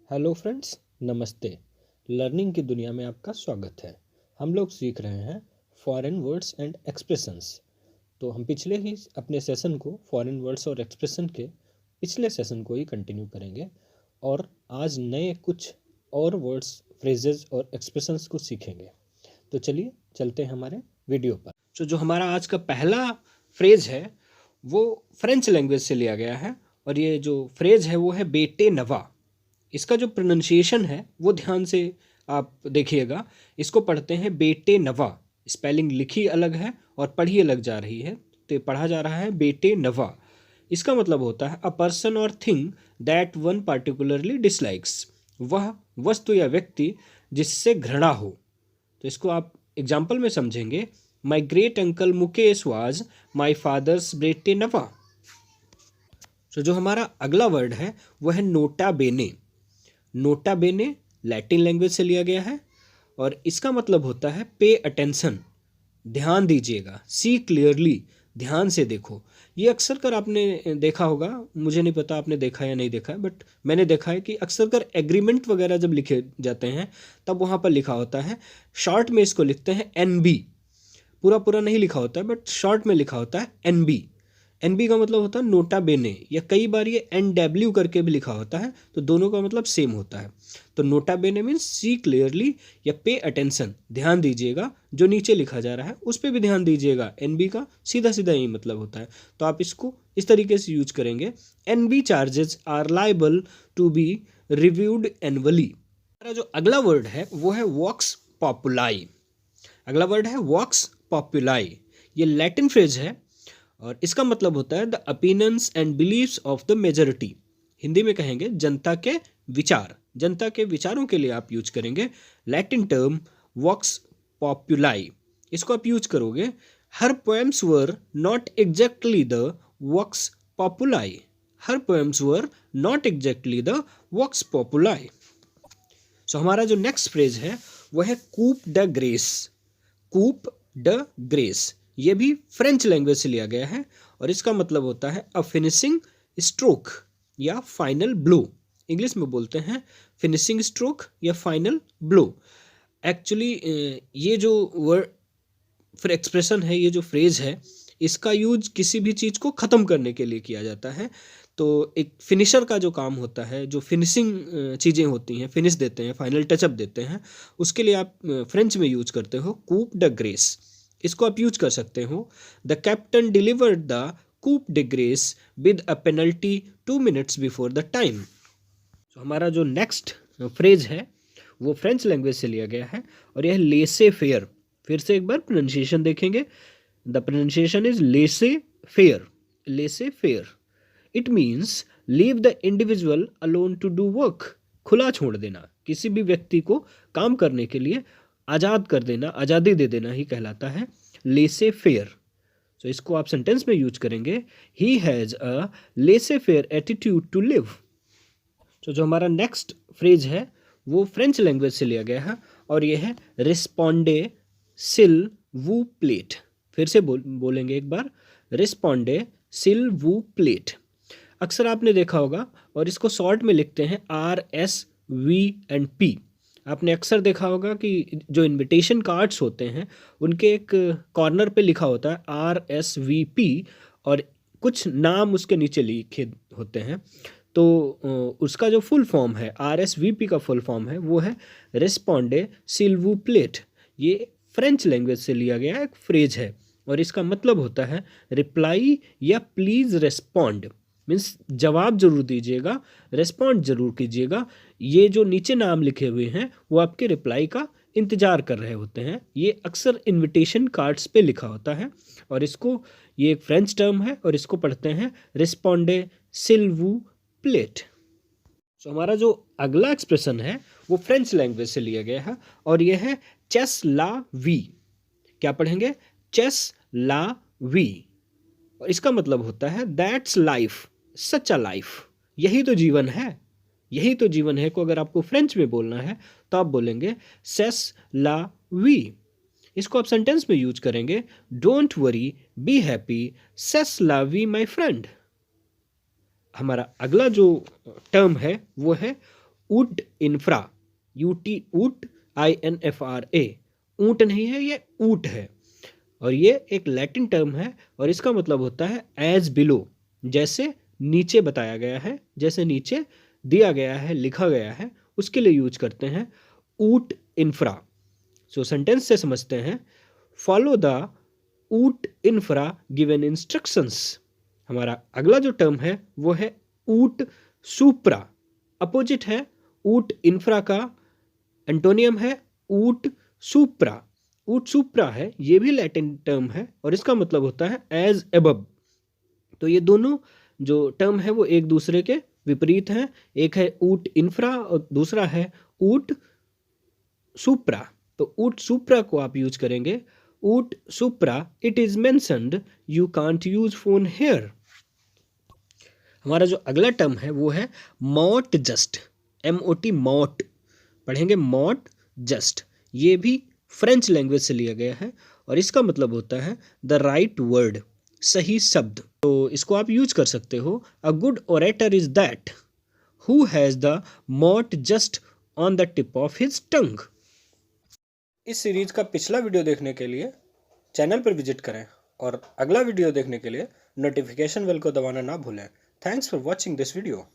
Hello friends, नमस्ते। Learning की दुनिया में आपका स्वागत है। हम लोग सीख रहे हैं फॉरेन वर्ड्स एंड एक्सप्रेशंस। तो हम पिछले ही अपने सेशन को फॉरेन वर्ड्स और एक्सप्रेशन के पिछले सेशन को ही कंटिन्यू करेंगे और आज नए कुछ और वर्ड्स, फ्रेजेस और एक्सप्रेशंस को सीखेंगे। तो चलिए चलते हैं हमारे वीडियो पर। तो जो हमारा आज का पहला फ्रेज है वो फ्रेंच लैंग्वेज से लिया गया है और ये जो फ्रेज है वो है बेटे नवा। इसका जो प्रोनाउंसिएशन है वो ध्यान से आप देखिएगा। इसको पढ़ते हैं बेटे नवा। स्पेलिंग लिखी अलग है और पढ़ी अलग जा रही है, तो पढ़ा जा रहा है बेटे नवा। इसका मतलब होता है अ पर्सन और thing that one particularly dislikes. वह वस्तु या व्यक्ति जिससे घृणा हो। तो इसको आप एग्जाम्पल में समझेंगे। My great uncle Mukesh was my father's बेटे नवा। तो जो हमारा अगला वर्ड है वह है नोटा बेने। नोटा बेने लैटिन लैंग्वेज से लिया गया है और इसका मतलब होता है पे अटेंशन, ध्यान दीजिएगा। सी क्लियरली, ध्यान से देखो। ये अक्सर कर आपने देखा होगा, मुझे नहीं पता आपने देखा या नहीं देखा है, बट मैंने देखा है कि अक्सर कर एग्रीमेंट वगैरह जब लिखे जाते हैं तब वहाँ पर लिखा होता है, शॉर्ट में इसको लिखते हैं NB। पूरा पूरा नहीं लिखा होता है बट शॉर्ट में लिखा होता है NB। NB का मतलब होता है नोटा बेने, या कई बार ये NW करके भी लिखा होता है, तो दोनों का मतलब सेम होता है। तो नोटा बेने मीन्स सी क्लियरली या पे अटेंशन, ध्यान दीजिएगा। जो नीचे लिखा जा रहा है उस पर भी ध्यान दीजिएगा। NB का सीधा सीधा यही मतलब होता है। तो आप इसको इस तरीके से यूज करेंगे, NB charges are liable to be reviewed annually. हमारा जो अगला वर्ड है वो है वॉक्स पॉपुलाई। अगला वर्ड है वॉक्स पॉपुलाई। ये लैटिन फ्रेज है और इसका मतलब होता है the opinions and beliefs of the majority. Hindi में कहेंगे जनता के विचार। जनता के विचारों के लिए आप यूज करेंगे लैटिन टर्म वॉक्स पॉपुलाई। इसको आप यूज करोगे, her poems were not exactly the vox populi. Her poems were not exactly the vox populi. So हमारा जो नेक्स्ट फ्रेज है वो है coup de grace. Coup de grace ये भी फ्रेंच लैंग्वेज से लिया गया है और इसका मतलब होता है अ फिनिशिंग स्ट्रोक या फाइनल ब्लो। इंग्लिश में बोलते हैं फिनिशिंग स्ट्रोक या फाइनल ब्लो। एक्चुअली ये जो वर्ड एक्सप्रेशन है, ये जो फ्रेज है, इसका यूज किसी भी चीज़ को ख़त्म करने के लिए किया जाता है। तो एक फिनिशर का जो काम होता है, जो फिनिशिंग चीज़ें होती हैं, फिनिश देते हैं, फाइनल टचअप देते हैं, उसके लिए आप फ्रेंच में यूज करते हो कूप द ग्रेस। इसको आप यूज कर सकते हो, the captain delivered the coup de grace with a penalty 2 minutes before the time. तो हमारा जो नेक्स्ट फ्रेज है वो फ्रेंच लैंग्वेज से लिया गया है और यह लेसे फेयर। फिर से एक बार प्रोनाउंसिएशन देखेंगे। The pronunciation is laissez faire. Laissez faire it means leave the individual alone to do work. खुला छोड़ देना, किसी भी व्यक्ति को काम करने के लिए आज़ाद कर देना, आज़ादी दे देना ही कहलाता है लेसे फेयर। तो इसको आप सेंटेंस में यूज करेंगे, ही हैज़ अ लेसे फेयर एटीट्यूड टू लिव। तो जो हमारा नेक्स्ट फ्रेज है वो फ्रेंच लैंग्वेज से लिया गया है और यह है रिस्पोंडे सिल वू प्लेट। फिर से बोलेंगे एक बार, रिस्पोंडे सिल वू प्लेट। अक्सर आपने देखा होगा और इसको शॉर्ट में लिखते हैं RSVP। आपने अक्सर देखा होगा कि जो इनविटेशन कार्ड्स होते हैं उनके एक कॉर्नर पे लिखा होता है RSVP और कुछ नाम उसके नीचे लिखे होते हैं। तो उसका जो फुल फॉर्म है, RSVP का फुल फॉर्म है वो है रिस्पोंडे सिल वू प्लेट। ये फ्रेंच लैंग्वेज से लिया गया एक फ्रेज है और इसका मतलब होता है रिप्लाई या प्लीज़ रेस्पॉन्ड। मीन्स जवाब जरूर दीजिएगा, रेस्पॉन्ड जरूर कीजिएगा। ये जो नीचे नाम लिखे हुए हैं वो आपके रिप्लाई का इंतजार कर रहे होते हैं। ये अक्सर इनविटेशन कार्ड्स पे लिखा होता है और इसको, ये एक फ्रेंच टर्म है और इसको पढ़ते हैं रिस्पोंडे सिल वू प्लेट। तो हमारा जो अगला एक्सप्रेशन है वो फ्रेंच लैंग्वेज से लिया गया है और यह है चेस ला वी। क्या पढ़ेंगे? चेस ला वी। और इसका मतलब होता है that's life, such a life. यही तो जीवन है, यही तो जीवन है को अगर आपको फ्रेंच में बोलना है तो आप बोलेंगे सेस ला वी। इसको आप सेंटेंस में यूज करेंगे, डोंट वरी बी हैप्पी सेस ला वी माई फ्रेंड। हमारा अगला जो टर्म है वो है ऊट इन्फ्रा, UT ऊट, INFRA, ऊंट नहीं है, ये ऊट है। और ये एक लैटिन टर्म है और इसका मतलब होता है एज बिलो, जैसे नीचे बताया गया है, जैसे नीचे दिया गया है, लिखा गया है, उसके लिए यूज करते हैं ऊट इन्फ्रा। सो सेंटेंस से समझते हैं, फॉलो द ऊट इन्फ्रा गिवन इंस्ट्रक्शंस। हमारा अगला जो टर्म है वो है ऊट सुप्रा, अपोजिट है ऊट इन्फ्रा का, एंटोनियम है ऊट सुप्रा। ऊट सुप्रा है, ये भी लैटिन टर्म है और इसका मतलब होता है एज एबव। तो ये दोनों जो टर्म है वो एक दूसरे के विपरीत हैं, एक है ऊट इन्फ्रा और दूसरा है ऊट सुप्रा। तो ऊट सुप्रा को आप यूज करेंगे, ut supra it is mentioned you can't use phone here. हमारा जो अगला टर्म है वो है मॉट जस्ट, MOT मॉट, पढ़ेंगे मॉट जस्ट। ये भी फ्रेंच लैंग्वेज से लिया गया है और इसका मतलब होता है द राइट वर्ड, सही शब्द। तो इसको आप यूज कर सकते हो, a good orator is that who has the mot juste on the tip of his tongue. इस सीरीज का पिछला वीडियो देखने के लिए चैनल पर विजिट करें और अगला वीडियो देखने के लिए नोटिफिकेशन बेल को दबाना ना भूलें। Thanks for watching this video.